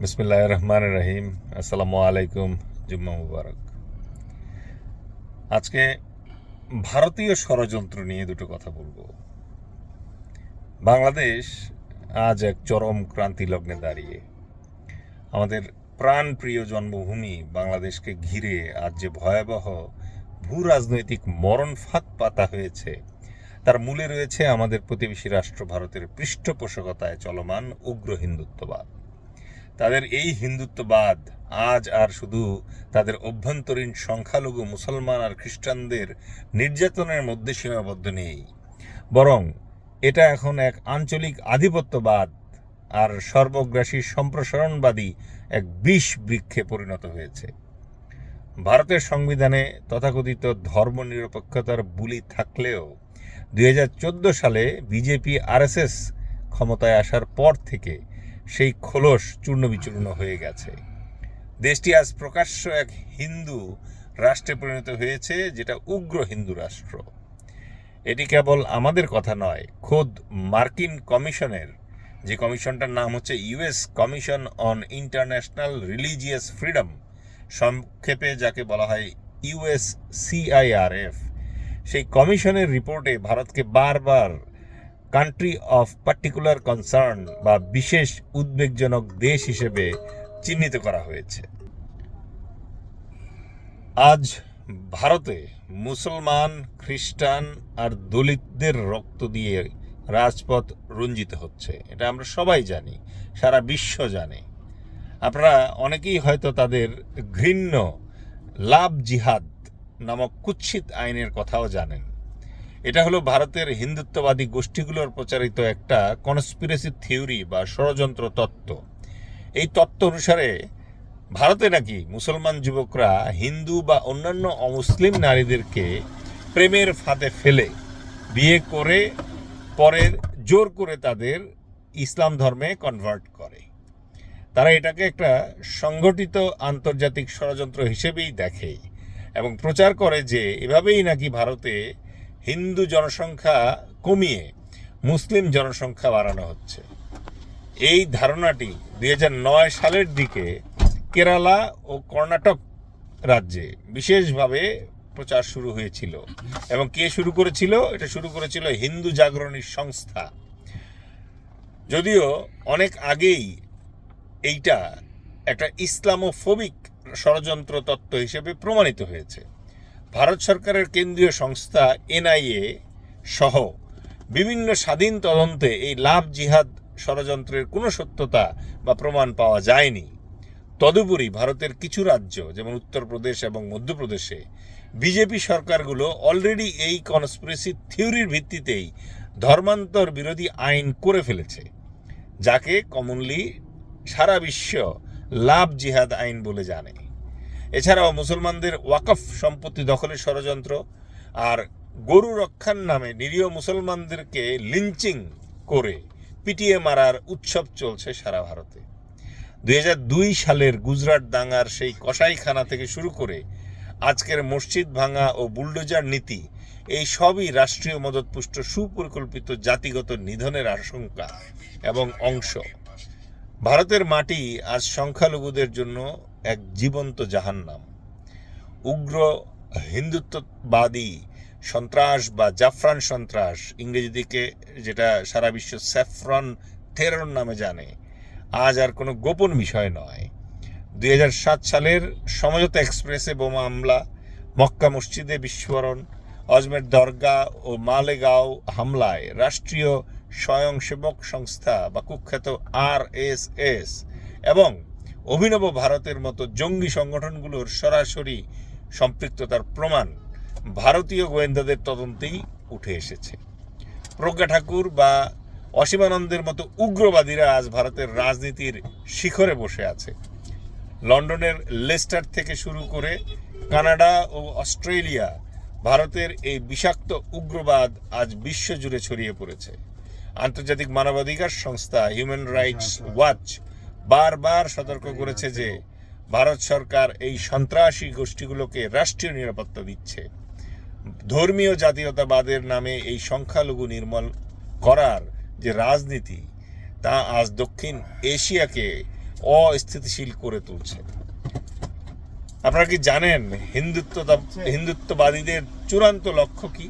বিসমিল্লাহির রহমানির রহিম। আসসালামু আলাইকুম। জুম্মা মুবারক। আজকে ভারতীয় ষড়যন্ত্র নিয়ে দুটো কথা বলবো। বাংলাদেশ আজ এক চরম ক্রান্তি লগ্নে দাঁড়িয়ে। আমাদের প্রাণপ্রিয় জন্মভূমি বাংলাদেশকে ঘিরে আজ যে ভয়াবহ ভূ রাজনৈতিক মরণ ফাঁদ পাতা হয়েছে, তার মূলে রয়েছে আমাদের প্রতিবেশী রাষ্ট্র ভারতের পৃষ্ঠপোষকতায় চলমান উগ্র হিন্দুত্ববাদ। তাদের এই হিন্দুত্ববাদ আজ আর শুধু তাদের অভ্যন্তরীণ সংখ্যালঘু মুসলমান আর খ্রিস্টানদের নির্যাতনের মধ্যে সীমাবদ্ধ নেই, বরং এটা এখন এক আঞ্চলিক আধিপত্যবাদ আর সর্বগ্রাসী সম্প্রসারণবাদী এক বিষ বৃক্ষে পরিণত হয়েছে। ভারতের সংবিধানে তথাকথিত ধর্মনিরপেক্ষতার বুলি থাকলেও 2014 সালে বিজেপি আরএসএস ক্ষমতায় আসার পর থেকে সেই খোলস চূর্ণবিচূর্ণ হয়ে গেছে। দেশটি আজ প্রকাশ্য এক হিন্দু রাষ্ট্রে পরিণত হয়েছে, যেটা উগ্র হিন্দু রাষ্ট্র। এটি কেবল আমাদের কথা নয়, খোদ মার্কিন কমিশনের, যে কমিশনটার নাম হচ্ছে US commission on international religious freedom, সংক্ষেপে যাকে বলা হয় ইউএসসিআইআরএফ, সেই কমিশনের রিপোর্টে ভারতকে বারবার কান্ট্রি অফ পার্টিকুলার কনসার্ন বা বিশেষ উদ্বেগজনক দেশ হিসেবে চিহ্নিত করা হয়েছে। আজ ভারতে মুসলমান, খ্রিস্টান আর দলিতদের রক্ত দিয়ে রাজপথ রঞ্জিত হচ্ছে, এটা আমরা সবাই জানি, সারা বিশ্ব জানে। আপনারা অনেকেই হয়তো তাদের ঘৃণ্য লাভ জিহাদ নামক কুৎসিত আইনের কথাও জানেন। এটা হলো ভারতের হিন্দুত্ববাদী গোষ্ঠীগুলোর প্রচারিত একটা কনস্পিরেসি থিওরি বা ষড়যন্ত্র তত্ত্ব। এই তত্ত্ব অনুসারে ভারতে নাকি মুসলমান যুবকরা হিন্দু বা অন্যান্য অমুসলিম নারীদেরকে প্রেমের ফাঁদে ফেলে বিয়ে করে পরে জোর করে তাদের ইসলাম ধর্মে কনভার্ট করে। তারা এটাকে একটা সংগঠিত আন্তর্জাতিক ষড়যন্ত্র হিসেবেই দেখে এবং প্রচার করে যে এভাবেই নাকি ভারতে হিন্দু জনসংখ্যা কমিয়ে মুসলিম জনসংখ্যা বাড়ানো হচ্ছে। এই ধারণাটি 2009 সালের দিকে কেরালা ও কর্ণাটক রাজ্যে বিশেষভাবে প্রচার শুরু হয়েছিল। এবং কে শুরু করেছিল? এটা শুরু করেছিল হিন্দু জাগরণী সংস্থা। যদিও অনেক আগেই এইটা একটা ইসলামোফোবিক ষড়যন্ত্র তত্ত্ব হিসেবে প্রমাণিত হয়েছে। ভারত সরকারের কেন্দ্রীয় সংস্থা এনআইএ সহ বিভিন্ন স্বাধীন তদন্তে এই লাভ জিহাদ ষড়যন্ত্রের কোনো সত্যতা বা প্রমাণ পাওয়া যায়নি। তদুপরি ভারতের কিছু রাজ্য, যেমন উত্তরপ্রদেশ এবং মধ্যপ্রদেশে বিজেপি সরকারগুলো অলরেডি এই কনস্পিরেসি থিওরির ভিত্তিতেই ধর্মান্তর বিরোধী আইন করে ফেলেছে, যাকে কমনলি সারা বিশ্ব লাভ জিহাদ আইন বলে জানে। এছাড়াও মুসলমানদের ওয়াকফ সম্পত্তি দখলের ষড়যন্ত্র আর গরু রক্ষার নামে নিরীহ মুসলমানদেরকে লিঞ্চিং করে পিটিয়ে মারার উৎসব চলছে সারা ভারতে। 2002 সালের গুজরাট দাঙ্গার সেই কসাইখানা থেকে শুরু করে আজকের মসজিদ ভাঙা ও বুলডোজার নীতি, এই সবই রাষ্ট্রীয় মদতপুষ্ট সুপরিকল্পিত জাতিগত নিধনের আশঙ্কা এবং অংশ। ভারতের মাটি আজ সংখ্যালঘুদের জন্য এক জীবন্ত জাহান্নাম। উগ্র হিন্দুত্ববাদী সন্ত্রাস বা জাফরান সন্ত্রাস, ইংরেজিতে যেটা সারা বিশ্ব স্যাফরন টেরর নামে জানে, আজ আর কোনো গোপন বিষয় নয়। 2007 সালের সমঝোতা এক্সপ্রেসে বোমা হামলা, মক্কা মসজিদে বিস্ফোরণ, অজমের দরগা ও মালেগাঁও হামলায় রাষ্ট্রীয় স্বয়ংসেবক সংস্থা বা কুখ্যাত আরএসএস এবং অভিনব ভারতের মতো জঙ্গি সংগঠনগুলোর সরাসরি সম্পৃক্ততার প্রমাণ ভারতীয় গোয়েন্দাদের তদন্তেই উঠে এসেছে। প্রজ্ঞা ঠাকুর বা অসীমানন্দের মতো উগ্রবাদীরা আজ ভারতের রাজনীতির শিখরে বসে আছে। লন্ডনের লেস্টার থেকে শুরু করে কানাডা ও অস্ট্রেলিয়া ভারতের এই বিষাক্ত উগ্রবাদ আজ বিশ্বজুড়ে ছড়িয়ে পড়েছে। আন্তর্জাতিক মানবাধিকার সংস্থা হিউম্যান রাইটস ওয়াচ বারবার সতর্ক করেছে যে ভারত সরকার এই সন্ত্রাসী গোষ্ঠীগুলোকে রাষ্ট্রীয় নিরাপত্তা দিচ্ছে। ধর্মীয় জাতীয়তাবাদের নামে এই সংখ্যালঘু নির্মূল করার যে রাজনীতি, তা আজ দক্ষিণ এশিয়াকে অস্থিতিশীল করে তুলছে। আপনারা কি জানেন হিন্দুত্ববাদীদের চূড়ান্ত লক্ষ্য কি?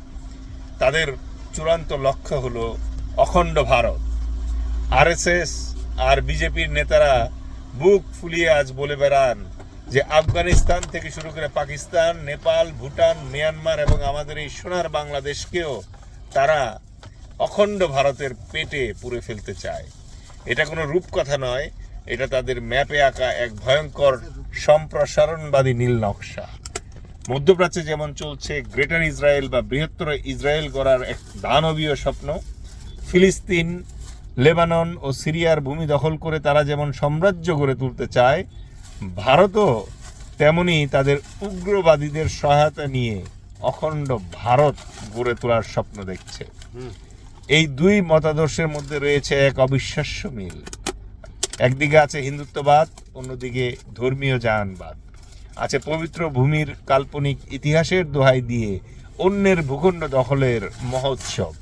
তাদের চূড়ান্ত লক্ষ্য হলো অখণ্ড ভারত। আরএসএস আর বিজেপির নেতারা বুক ফুলিয়ে আজ বলে বেড়ান যে আফগানিস্তান থেকে শুরু করে পাকিস্তান, নেপাল, ভুটান, মিয়ানমার এবং আমাদের এই সোনার বাংলাদেশকেও তারা অখণ্ড ভারতের পেটে পুরে ফেলতে চায়। এটা কোনো রূপকথা নয়, এটা তাদের ম্যাপে আঁকা এক ভয়ঙ্কর সম্প্রসারণবাদী নীল নকশা। মধ্যপ্রাচ্যে যেমন চলছে গ্রেটার ইসরায়েল বা বৃহত্তর ইসরায়েল গড়ার এক দানবীয় স্বপ্ন, ফিলিস্তিন, লেবানন ও সিরিয়ার ভূমি দখল করে তারা যেমন সাম্রাজ্য গড়ে তুলতে চায়, ভারতও তেমনি তাদের উগ্রবাদীদের সহায়তা নিয়ে অখণ্ড ভারত গড়ে তোলার স্বপ্ন দেখছে। এই দুই মতাদর্শের মধ্যে রয়েছে এক অবিশ্বাস্য মিল। একদিকে আছে হিন্দুত্ববাদ, অন্যদিকে ধর্মীয় জাহানবাদ। আছে পবিত্র ভূমির কাল্পনিক ইতিহাসের দোহাই দিয়ে অন্যের ভূখণ্ড দখলের মহোৎসব।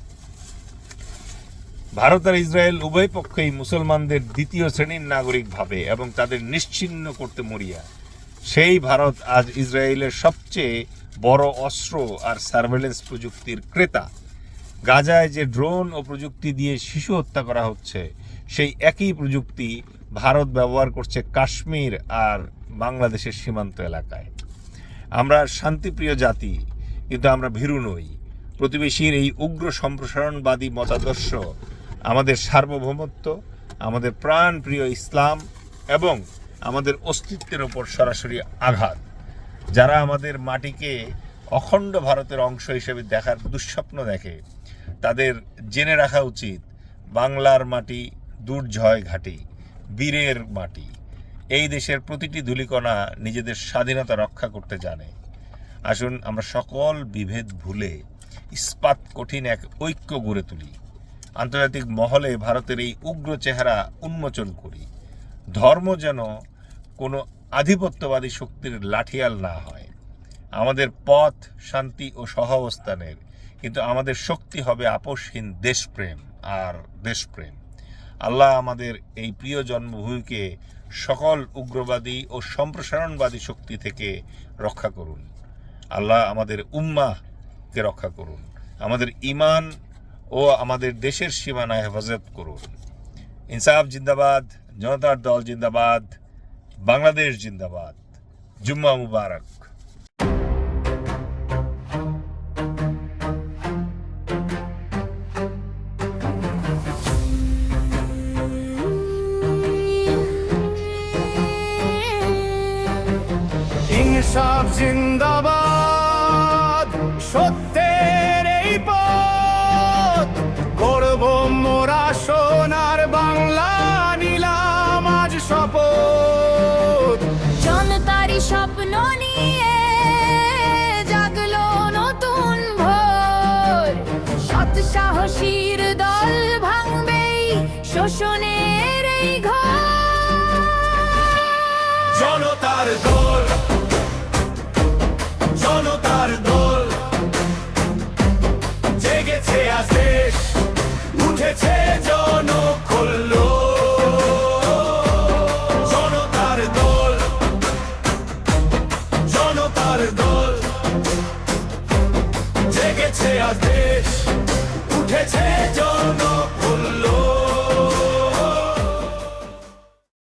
ভারত আর ইসরায়েল উভয় পক্ষই মুসলমানদের দ্বিতীয় শ্রেণীর নাগরিক ভাবে এবং তাদের নিশ্চিহ্ন করতে মরিয়া। সেই ভারত আজ ইসরায়েলের সবচেয়ে বড় অস্ত্র আর সার্ভেলেন্স প্রযুক্তির ক্রেতা। গাজায় যে ড্রোন ও প্রযুক্তি দিয়ে শিশু হত্যা করা হচ্ছে, সেই একই প্রযুক্তি ভারত ব্যবহার করছে কাশ্মীর আর বাংলাদেশের সীমান্ত এলাকায়। আমরা শান্তিপ্রিয় জাতি, কিন্তু আমরা ভীরু নই। প্রতিবেশীর এই উগ্র সম্প্রসারণবাদী মতাদর্শ আমাদের সার্বভৌমত্ব, আমাদের প্রাণপ্রিয় ইসলাম এবং আমাদের অস্তিত্বের ওপর সরাসরি আঘাত। যারা আমাদের মাটিকে অখণ্ড ভারতের অংশ হিসেবে দেখার দুঃস্বপ্ন দেখে, তাদের জেনে রাখা উচিত বাংলার মাটি দুর্জয় ঘাঁটি, বীরের মাটি। এই দেশের প্রতিটি ধূলিকণা নিজেদের স্বাধীনতা রক্ষা করতে জানে। আসুন আমরা সকল বিভেদ ভুলে ইস্পাত কঠিন এক ঐক্য গড়ে তুলি। আন্তর্জাতিক মহলে ভারতের এই উগ্র চেহারা উন্মোচন করি। ধর্ম যেন কোনো আধিপত্যবাদী শক্তির লাঠিয়াল না হয়। আমাদের পথ শান্তি ও সহাবস্থানের, কিন্তু আমাদের শক্তি হবে আপোষহীন দেশপ্রেম আর দেশপ্রেম। আল্লাহ আমাদের এই প্রিয় জন্মভূমিকে সকল উগ্রবাদী ও সম্প্রসারণবাদী শক্তি থেকে রক্ষা করুন। আল্লাহ আমাদের উম্মাহকে রক্ষা করুন। আমাদের ঈমান ও আমাদের দেশের সীমানায় হেফাজত করুন। ইনসাফ জিন্দাবাদ, জনতার দল জিন্দাবাদ, বাংলাদেশ জিন্দাবাদ। জুম্মা মুবারক। ইনসাফ জিন্দাবাদ, সত্যের এই পথ গর্ব মোরা সোনার বাংলা নিলাম আজ শপথ। জনতারই স্বপ্ন নিয়ে